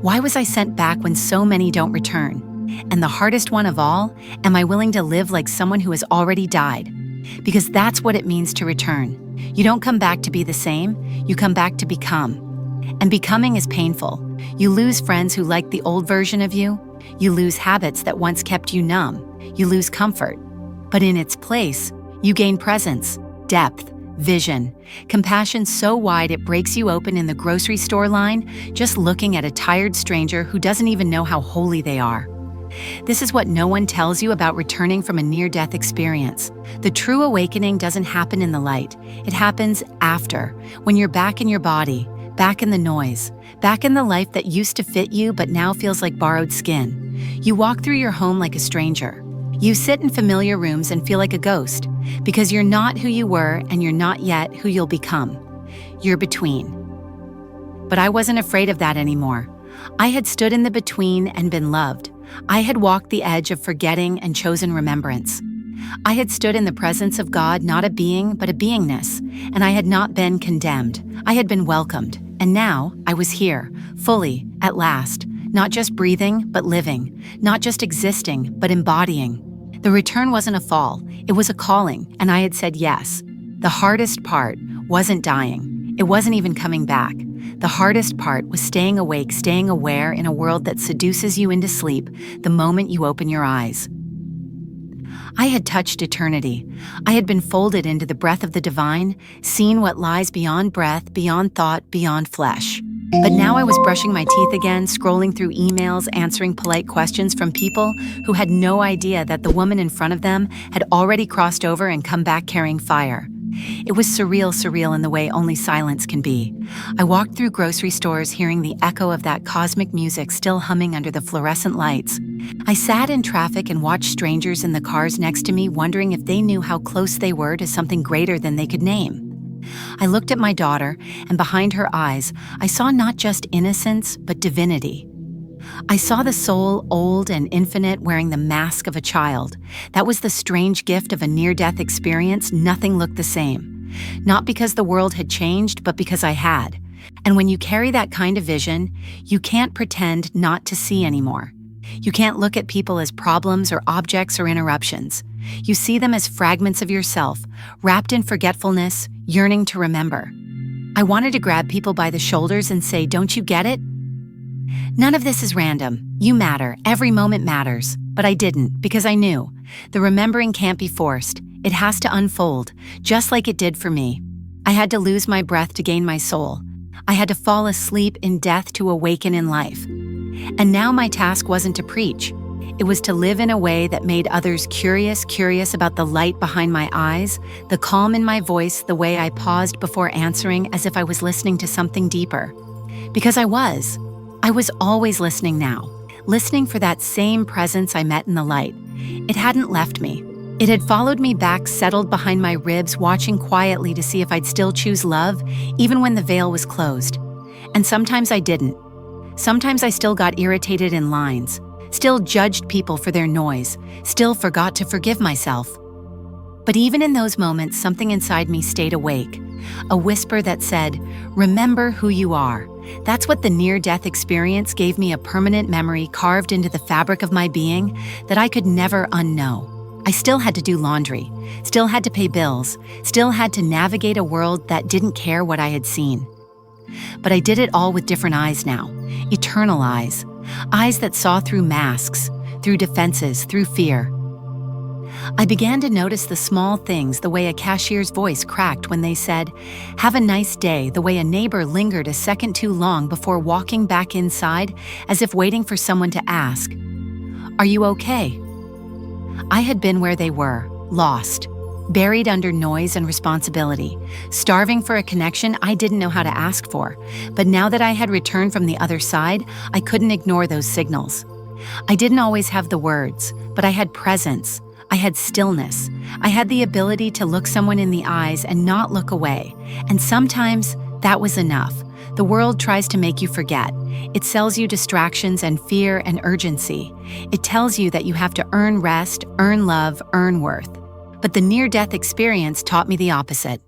Why was I sent back when so many don't return? And the hardest one of all, am I willing to live like someone who has already died? Because that's what it means to return. You don't come back to be the same, you come back to become. And becoming is painful. You lose friends who like the old version of you. You lose habits that once kept you numb. You lose comfort. But in its place, you gain presence, depth, vision, compassion so wide it breaks you open in the grocery store line just looking at a tired stranger who doesn't even know how holy they are. This is what no one tells you about returning from a near-death experience. The true awakening doesn't happen in the light. It happens after, when you're back in your body, back in the noise, back in the life that used to fit you but now feels like borrowed skin. You walk through your home like a stranger. You sit in familiar rooms and feel like a ghost, because you're not who you were and you're not yet who you'll become. You're between. But I wasn't afraid of that anymore. I had stood in the between and been loved. I had walked the edge of forgetting and chosen remembrance. I had stood in the presence of God, not a being, but a beingness, and I had not been condemned. I had been welcomed, and now I was here, fully, at last, not just breathing, but living, not just existing, but embodying. The return wasn't a fall, it was a calling, and I had said yes. The hardest part wasn't dying. It wasn't even coming back. The hardest part was staying awake, staying aware in a world that seduces you into sleep the moment you open your eyes. I had touched eternity. I had been folded into the breath of the divine, seen what lies beyond breath, beyond thought, beyond flesh. But now I was brushing my teeth again, scrolling through emails, answering polite questions from people who had no idea that the woman in front of them had already crossed over and come back carrying fire. It was surreal in the way only silence can be. I walked through grocery stores hearing the echo of that cosmic music still humming under the fluorescent lights. I sat in traffic and watched strangers in the cars next to me, wondering if they knew how close they were to something greater than they could name. I looked at my daughter, and behind her eyes, I saw not just innocence, but divinity. I saw the soul, old and infinite, wearing the mask of a child. That was the strange gift of a near-death experience. Nothing looked the same. Not because the world had changed, but because I had. And when you carry that kind of vision, you can't pretend not to see anymore. You can't look at people as problems or objects or interruptions. You see them as fragments of yourself, wrapped in forgetfulness, yearning to remember. I wanted to grab people by the shoulders and say, "Don't you get it? None of this is random. You matter. Every moment matters." But I didn't, because I knew. The remembering can't be forced. It has to unfold, just like it did for me. I had to lose my breath to gain my soul. I had to fall asleep in death to awaken in life. And now my task wasn't to preach. It was to live in a way that made others curious about the light behind my eyes, the calm in my voice, the way I paused before answering as if I was listening to something deeper. Because I was always listening now, listening for that same presence I met in the light. It hadn't left me. It had followed me back, settled behind my ribs, watching quietly to see if I'd still choose love, even when the veil was closed. And sometimes I didn't. Sometimes I still got irritated in lines. still judged people for their noise, still forgot to forgive myself. But even in those moments, something inside me stayed awake, a whisper that said, "Remember who you are." That's what the near-death experience gave me, a permanent memory carved into the fabric of my being that I could never unknow. I still had to do laundry, still had to pay bills, still had to navigate a world that didn't care what I had seen. But I did it all with different eyes now, eternal eyes, eyes that saw through masks, through defenses, through fear. I began to notice the small things, the way a cashier's voice cracked when they said, "Have a nice day," the way a neighbor lingered a second too long before walking back inside, as if waiting for someone to ask, "Are you okay?" I had been where they were, lost, buried under noise and responsibility, starving for a connection I didn't know how to ask for. But now that I had returned from the other side, I couldn't ignore those signals. I didn't always have the words, but I had presence. I had stillness. I had the ability to look someone in the eyes and not look away. And sometimes that was enough. The world tries to make you forget. It sells you distractions and fear and urgency. It tells you that you have to earn rest, earn love, earn worth. But the near-death experience taught me the opposite.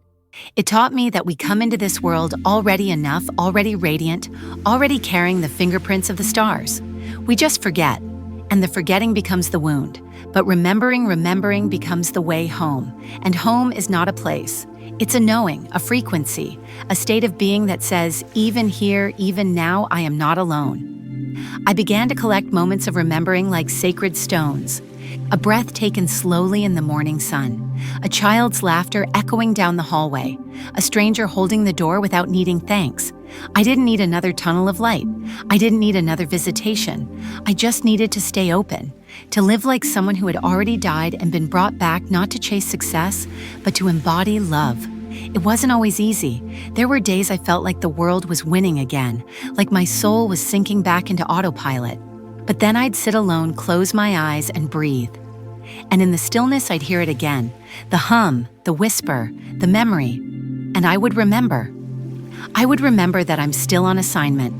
It taught me that we come into this world already enough, already radiant, already carrying the fingerprints of the stars. We just forget, and the forgetting becomes the wound. But remembering becomes the way home. And home is not a place. It's a knowing, a frequency, a state of being that says, even here, even now, I am not alone. I began to collect moments of remembering like sacred stones. A breath taken slowly in the morning sun, a child's laughter echoing down the hallway, a stranger holding the door without needing thanks. I didn't need another tunnel of light. I didn't need another visitation. I just needed to stay open, to live like someone who had already died and been brought back, not to chase success, but to embody love. It wasn't always easy. There were days I felt like the world was winning again, like my soul was sinking back into autopilot. But then I'd sit alone, close my eyes, and breathe. And in the stillness, I'd hear it again, the hum, the whisper, the memory, and I would remember. I would remember that I'm still on assignment,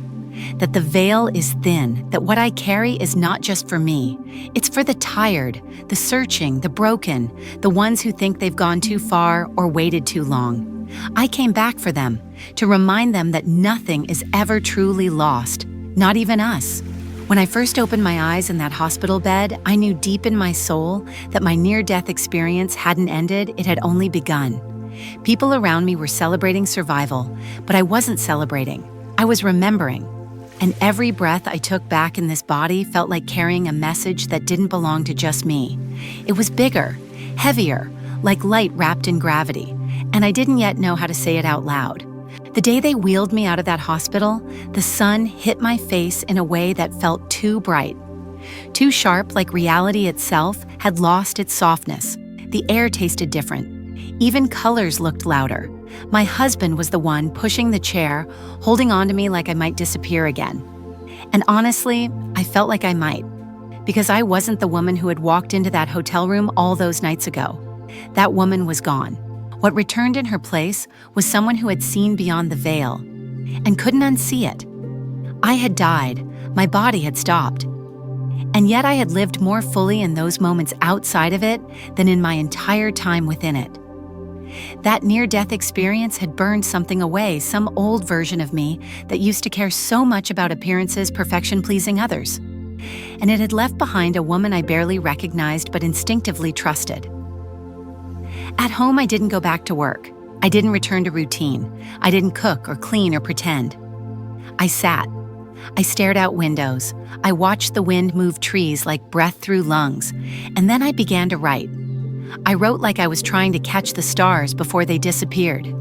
that the veil is thin, that what I carry is not just for me. It's for the tired, the searching, the broken, the ones who think they've gone too far or waited too long. I came back for them, to remind them that nothing is ever truly lost, not even us. When I first opened my eyes in that hospital bed, I knew deep in my soul that my near-death experience hadn't ended, it had only begun. People around me were celebrating survival, but I wasn't celebrating. I was remembering. And every breath I took back in this body felt like carrying a message that didn't belong to just me. It was bigger, heavier, like light wrapped in gravity, and I didn't yet know how to say it out loud. The day they wheeled me out of that hospital, the sun hit my face in a way that felt too bright, too sharp, like reality itself had lost its softness. The air tasted different. Even colors looked louder. My husband was the one pushing the chair, holding on to me like I might disappear again. And honestly, I felt like I might, because I wasn't the woman who had walked into that hotel room all those nights ago. That woman was gone. What returned in her place was someone who had seen beyond the veil and couldn't unsee it. I had died. My body had stopped. And yet I had lived more fully in those moments outside of it than in my entire time within it. That near-death experience had burned something away, some old version of me that used to care so much about appearances, perfection, pleasing others. And it had left behind a woman I barely recognized but instinctively trusted. At home, I didn't go back to work. I didn't return to routine. I didn't cook or clean or pretend. I sat. I stared out windows. I watched the wind move trees like breath through lungs. And then I began to write. I wrote like I was trying to catch the stars before they disappeared.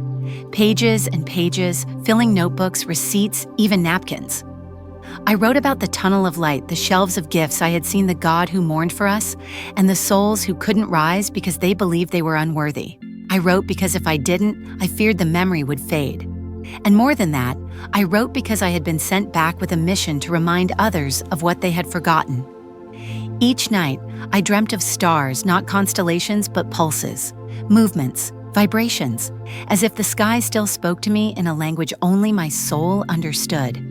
Pages and pages, filling notebooks, receipts, even napkins. I wrote about the tunnel of light, the shelves of gifts I had seen, the God who mourned for us, and the souls who couldn't rise because they believed they were unworthy. I wrote because if I didn't, I feared the memory would fade. And more than that, I wrote because I had been sent back with a mission to remind others of what they had forgotten. Each night, I dreamt of stars, not constellations, but pulses, movements, vibrations, as if the sky still spoke to me in a language only my soul understood.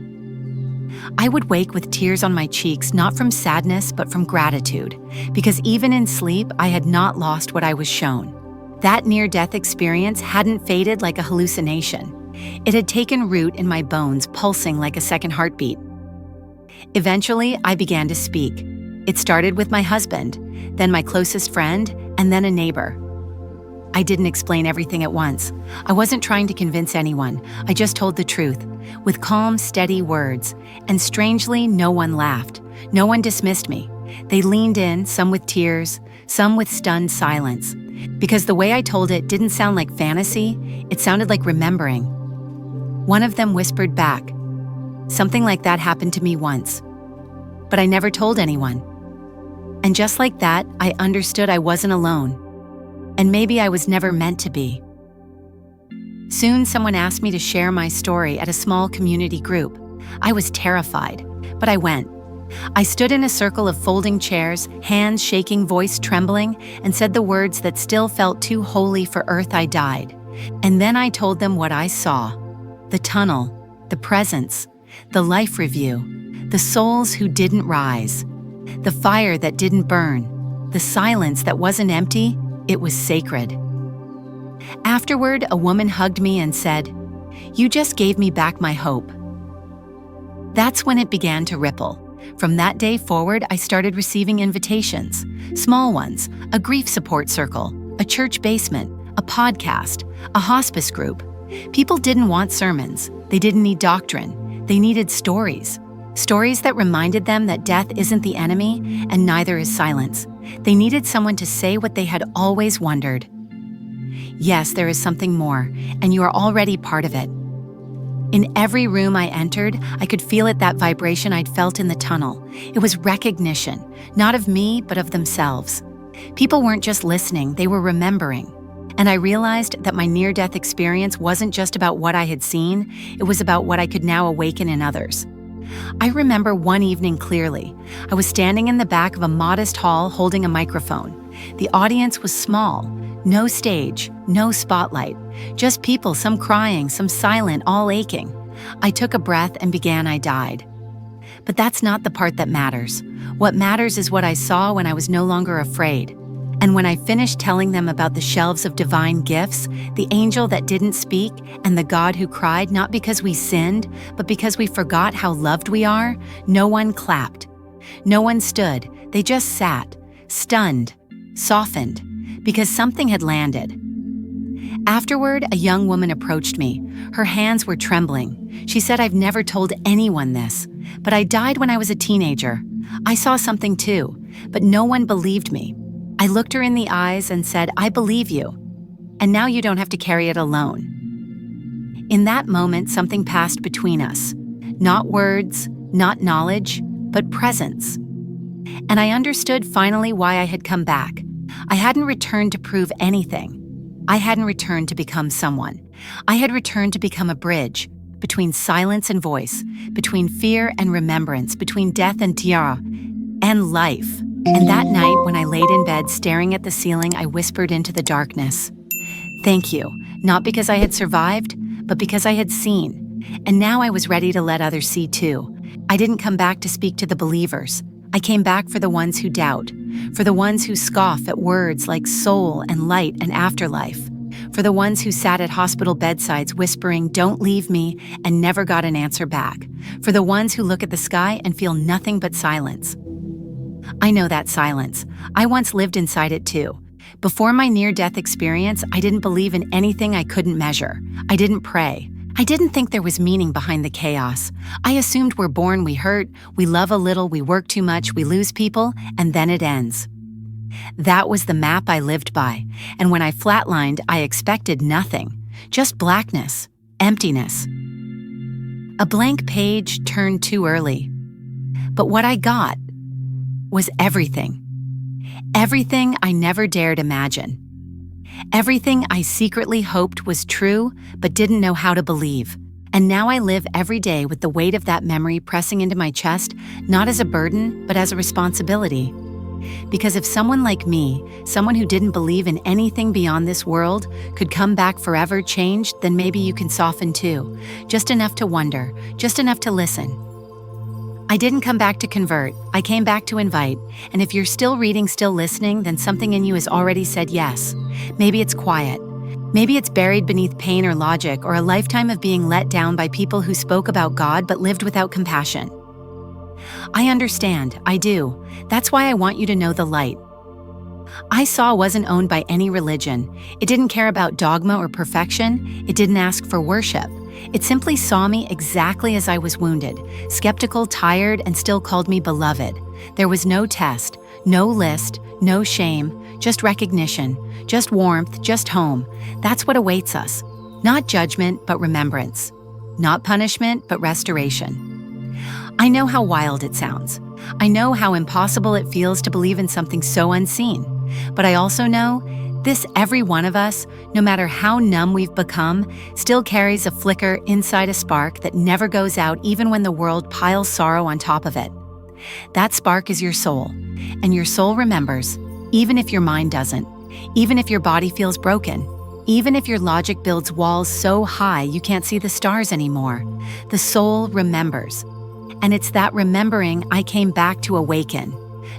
I would wake with tears on my cheeks, not from sadness, but from gratitude, because even in sleep, I had not lost what I was shown. That near-death experience hadn't faded like a hallucination. It had taken root in my bones, pulsing like a second heartbeat. Eventually, I began to speak. It started with my husband, then my closest friend, and then a neighbor. I didn't explain everything at once. I wasn't trying to convince anyone. I just told the truth, with calm, steady words. And strangely, no one laughed. No one dismissed me. They leaned in, some with tears, some with stunned silence. Because the way I told it didn't sound like fantasy, it sounded like remembering. One of them whispered back, "Something like that happened to me once. But I never told anyone." And just like that, I understood I wasn't alone. And maybe I was never meant to be. Soon, someone asked me to share my story at a small community group. I was terrified, but I went. I stood in a circle of folding chairs, hands shaking, voice trembling, and said the words that still felt too holy for earth I died. And then I told them what I saw. The tunnel, the presence, the life review, the souls who didn't rise, the fire that didn't burn, the silence that wasn't empty, it was sacred. Afterward, a woman hugged me and said, "You just gave me back my hope." That's when it began to ripple. From that day forward, I started receiving invitations, small ones, a grief support circle, a church basement, a podcast, a hospice group. People didn't want sermons. They didn't need doctrine. They needed stories. Stories that reminded them that death isn't the enemy and neither is silence. They needed someone to say what they had always wondered. Yes, there is something more, and you are already part of it. In every room I entered, I could feel it, that vibration I'd felt in the tunnel. It was recognition, not of me, but of themselves. People weren't just listening, they were remembering. And I realized that my near-death experience wasn't just about what I had seen, it was about what I could now awaken in others. I remember one evening clearly. I was standing in the back of a modest hall holding a microphone. The audience was small. No stage, no spotlight, just people, some crying, some silent, all aching. I took a breath and began, "I died." But that's not the part that matters. What matters is what I saw when I was no longer afraid. And when I finished telling them about the shelves of divine gifts, the angel that didn't speak, and the God who cried not because we sinned, but because we forgot how loved we are, no one clapped. No one stood. They just sat, stunned, softened, because something had landed. Afterward, a young woman approached me. Her hands were trembling. She said, "I've never told anyone this, but I died when I was a teenager. I saw something too, but no one believed me." I looked her in the eyes and said, "I believe you, and now you don't have to carry it alone." In that moment, something passed between us. Not words, not knowledge, but presence. And I understood finally why I had come back. I hadn't returned to prove anything. I hadn't returned to become someone. I had returned to become a bridge between silence and voice, between fear and remembrance, between death and tiara, and life. And that night, when I laid in bed staring at the ceiling, I whispered into the darkness, "Thank you, not because I had survived, but because I had seen. And now I was ready to let others see too. I didn't come back to speak to the believers. I came back for the ones who doubt, for the ones who scoff at words like soul and light and afterlife, for the ones who sat at hospital bedsides whispering, 'Don't leave me,' and never got an answer back, for the ones who look at the sky and feel nothing but silence." I know that silence. I once lived inside it too. Before my near-death experience, I didn't believe in anything I couldn't measure. I didn't pray. I didn't think there was meaning behind the chaos. I assumed we're born, we hurt, we love a little, we work too much, we lose people, and then it ends. That was the map I lived by, and when I flatlined, I expected nothing, just blackness, emptiness. A blank page turned too early. But what I got was everything. Everything I never dared imagine. Everything I secretly hoped was true, but didn't know how to believe. And now I live every day with the weight of that memory pressing into my chest, not as a burden, but as a responsibility. Because if someone like me, someone who didn't believe in anything beyond this world, could come back forever changed, then maybe you can soften too. Just enough to wonder, just enough to listen. I didn't come back to convert, I came back to invite. And if you're still reading, still listening, then something in you has already said yes. Maybe it's quiet. Maybe it's buried beneath pain or logic, or a lifetime of being let down by people who spoke about God but lived without compassion. I understand, I do. That's why I want you to know the light I saw wasn't owned by any religion. It didn't care about dogma or perfection. It didn't ask for worship. It simply saw me exactly as I was wounded, skeptical, tired, and still called me beloved. There was no test, no list, no shame, just recognition, just warmth, just home. That's what awaits us. Not judgment, but remembrance. Not punishment, but restoration. I know how wild it sounds. I know how impossible it feels to believe in something so unseen. But I also know every one of us, no matter how numb we've become, still carries a flicker inside, a spark that never goes out even when the world piles sorrow on top of it. That spark is your soul, and your soul remembers, even if your mind doesn't, even if your body feels broken, even if your logic builds walls so high you can't see the stars anymore. The soul remembers. And it's that remembering I came back to awaken,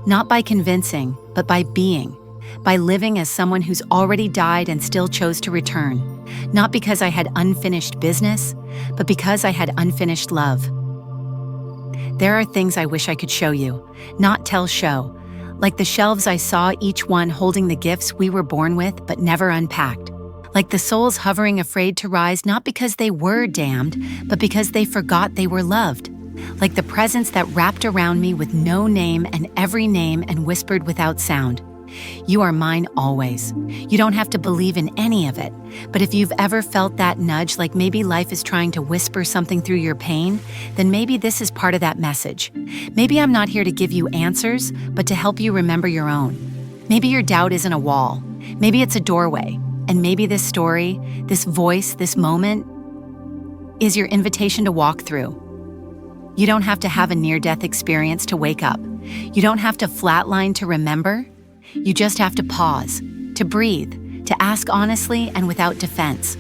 not by convincing, but by being. By living as someone who's already died and still chose to return, not because I had unfinished business, but because I had unfinished love. There are things I wish I could show you, not tell, show, like the shelves I saw, each one holding the gifts we were born with but never unpacked, like the souls hovering afraid to rise, not because they were damned, but because they forgot they were loved, like the presence that wrapped around me with no name and every name and whispered without sound. You are mine always. You don't have to believe in any of it, but if you've ever felt that nudge, like maybe life is trying to whisper something through your pain, then maybe this is part of that message. Maybe I'm not here to give you answers, but to help you remember your own. Maybe your doubt isn't a wall. Maybe it's a doorway. And maybe this story, this voice, this moment is your invitation to walk through. You don't have to have a near-death experience to wake up. You don't have to flatline to remember. You just have to pause, to breathe, to ask honestly and without defense.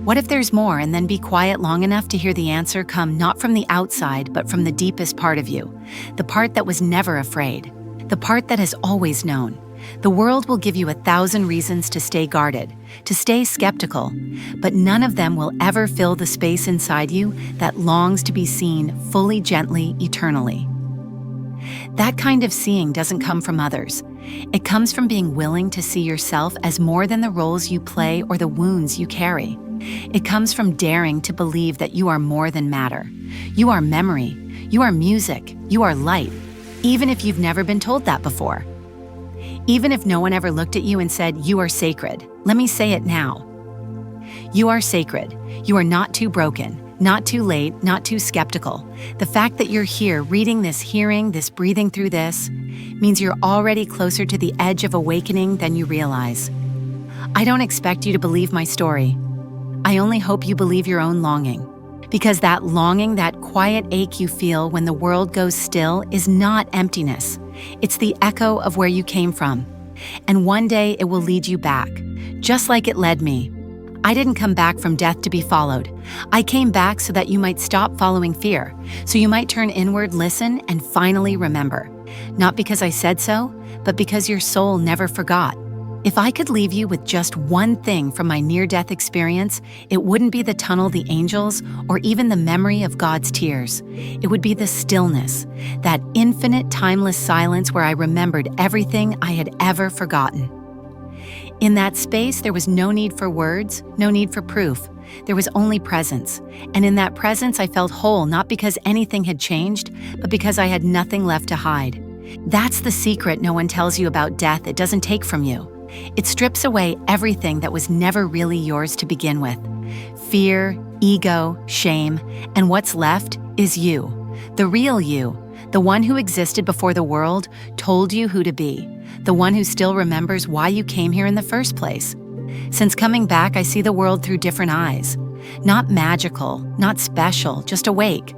What if there's more, and then be quiet long enough to hear the answer come not from the outside, but from the deepest part of you, the part that was never afraid, the part that has always known. The world will give you 1,000 reasons to stay guarded, to stay skeptical, but none of them will ever fill the space inside you that longs to be seen fully, gently, eternally. That kind of seeing doesn't come from others. It comes from being willing to see yourself as more than the roles you play or the wounds you carry. It comes from daring to believe that you are more than matter. You are memory. You are music. You are light. Even if you've never been told that before. Even if no one ever looked at you and said, "You are sacred," let me say it now. You are sacred. You are not too broken, not too late, not too skeptical. The fact that you're here, reading this, hearing this, breathing through this, means you're already closer to the edge of awakening than you realize. I don't expect you to believe my story. I only hope you believe your own longing. Because that longing, that quiet ache you feel when the world goes still, is not emptiness. It's the echo of where you came from. And one day it will lead you back, just like it led me. I didn't come back from death to be followed. I came back so that you might stop following fear, so you might turn inward, listen, and finally remember. Not because I said so, but because your soul never forgot. If I could leave you with just one thing from my near-death experience, it wouldn't be the tunnel, the angels, or even the memory of God's tears. It would be the stillness, that infinite, timeless silence where I remembered everything I had ever forgotten. In that space, there was no need for words, no need for proof. There was only presence. And in that presence, I felt whole, not because anything had changed, but because I had nothing left to hide. That's the secret no one tells you about death. It doesn't take from you. It strips away everything that was never really yours to begin with. Fear, ego, shame, and what's left is you. The real you. The one who existed before the world told you who to be. The one who still remembers why you came here in the first place. Since coming back, I see the world through different eyes. Not magical, not special, just awake.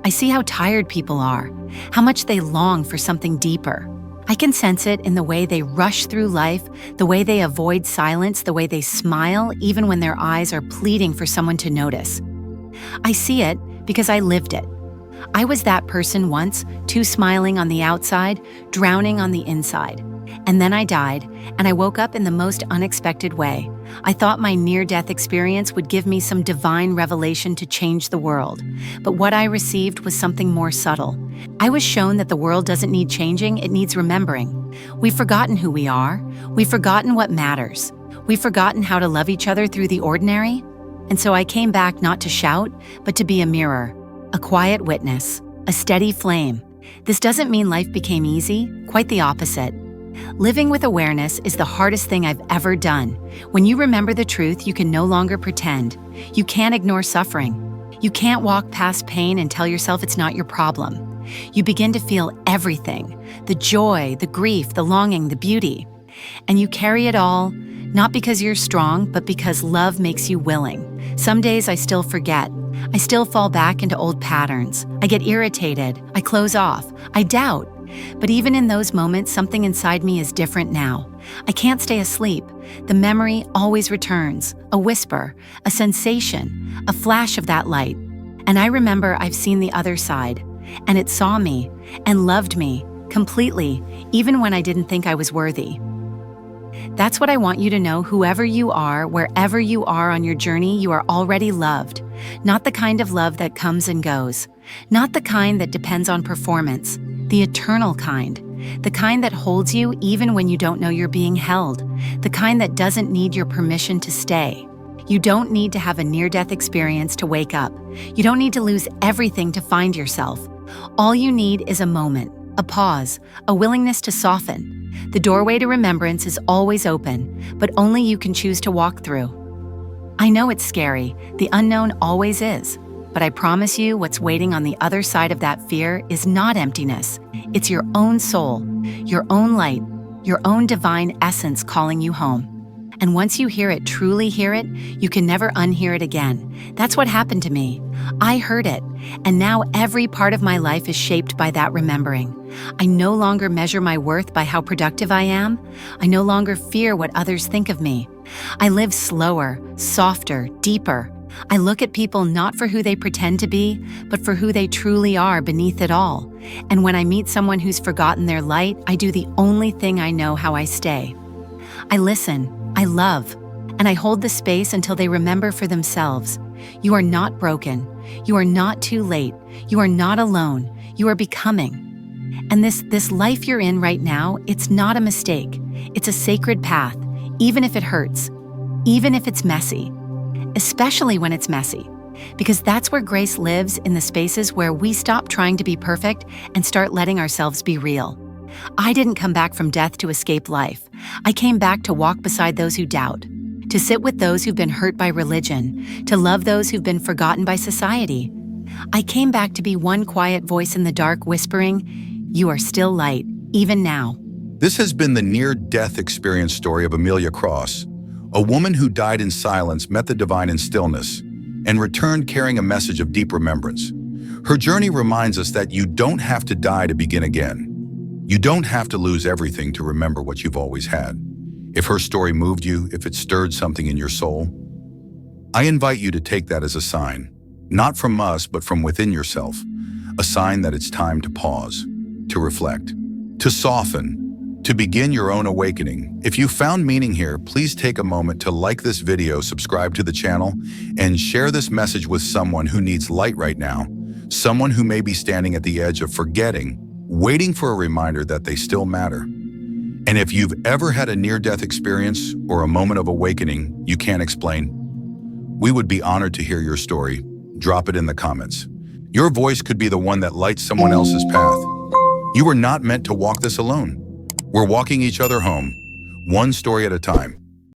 I see how tired people are, how much they long for something deeper. I can sense it in the way they rush through life, the way they avoid silence, the way they smile even when their eyes are pleading for someone to notice. I see it because I lived it. I was that person once, too smiling on the outside, drowning on the inside. And then I died, and I woke up in the most unexpected way. I thought my near-death experience would give me some divine revelation to change the world. But what I received was something more subtle. I was shown that the world doesn't need changing, it needs remembering. We've forgotten who we are. We've forgotten what matters. We've forgotten how to love each other through the ordinary. And so I came back not to shout, but to be a mirror, a quiet witness, a steady flame. This doesn't mean life became easy, quite the opposite. Living with awareness is the hardest thing I've ever done. When you remember the truth, you can no longer pretend. You can't ignore suffering. You can't walk past pain and tell yourself it's not your problem. You begin to feel everything, the joy, the grief, the longing, the beauty. And you carry it all, not because you're strong, but because love makes you willing. Some days I still forget. I still fall back into old patterns. I get irritated. I close off. I doubt. But even in those moments, something inside me is different now. I can't stay asleep. The memory always returns, a whisper, a sensation, a flash of that light. And I remember I've seen the other side, and it saw me and loved me completely, even when I didn't think I was worthy. That's what I want you to know. Whoever you are, wherever you are on your journey, you are already loved. Not the kind of love that comes and goes. Not the kind that depends on performance. The eternal kind. The kind that holds you even when you don't know you're being held. The kind that doesn't need your permission to stay. You don't need to have a near-death experience to wake up. You don't need to lose everything to find yourself. All you need is a moment, a pause, a willingness to soften. The doorway to remembrance is always open, but only you can choose to walk through. I know it's scary. The unknown always is. But I promise you, what's waiting on the other side of that fear is not emptiness. It's your own soul, your own light, your own divine essence calling you home. And once you hear it, truly hear it, you can never unhear it again. That's what happened to me. I heard it, and now every part of my life is shaped by that remembering. I no longer measure my worth by how productive I am. I no longer fear what others think of me. I live slower, softer, deeper. I look at people not for who they pretend to be, but for who they truly are beneath it all. And when I meet someone who's forgotten their light, I do the only thing I know how I stay. I listen, I love, and I hold the space until they remember for themselves. You are not broken. You are not too late. You are not alone. You are becoming. And this life you're in right now, it's not a mistake. It's a sacred path, even if it hurts, even if it's messy. Especially when it's messy, because that's where grace lives, in the spaces where we stop trying to be perfect and start letting ourselves be real. I didn't come back from death to escape life. I came back to walk beside those who doubt, to sit with those who've been hurt by religion, to love those who've been forgotten by society. I came back to be one quiet voice in the dark whispering, "You are still light, even now." This has been the near-death experience story of Amelia Cross, a woman who died in silence, met the divine in stillness, and returned carrying a message of deep remembrance. Her journey reminds us that you don't have to die to begin again. You don't have to lose everything to remember what you've always had. If her story moved you, if it stirred something in your soul, I invite you to take that as a sign, not from us, but from within yourself, a sign that it's time to pause, to reflect, to soften, to begin your own awakening. If you found meaning here, please take a moment to like this video, subscribe to the channel, and share this message with someone who needs light right now, someone who may be standing at the edge of forgetting, waiting for a reminder that they still matter. And if you've ever had a near-death experience or a moment of awakening you can't explain, we would be honored to hear your story. Drop it in the comments. Your voice could be the one that lights someone else's path. You were not meant to walk this alone. We're walking each other home, one story at a time.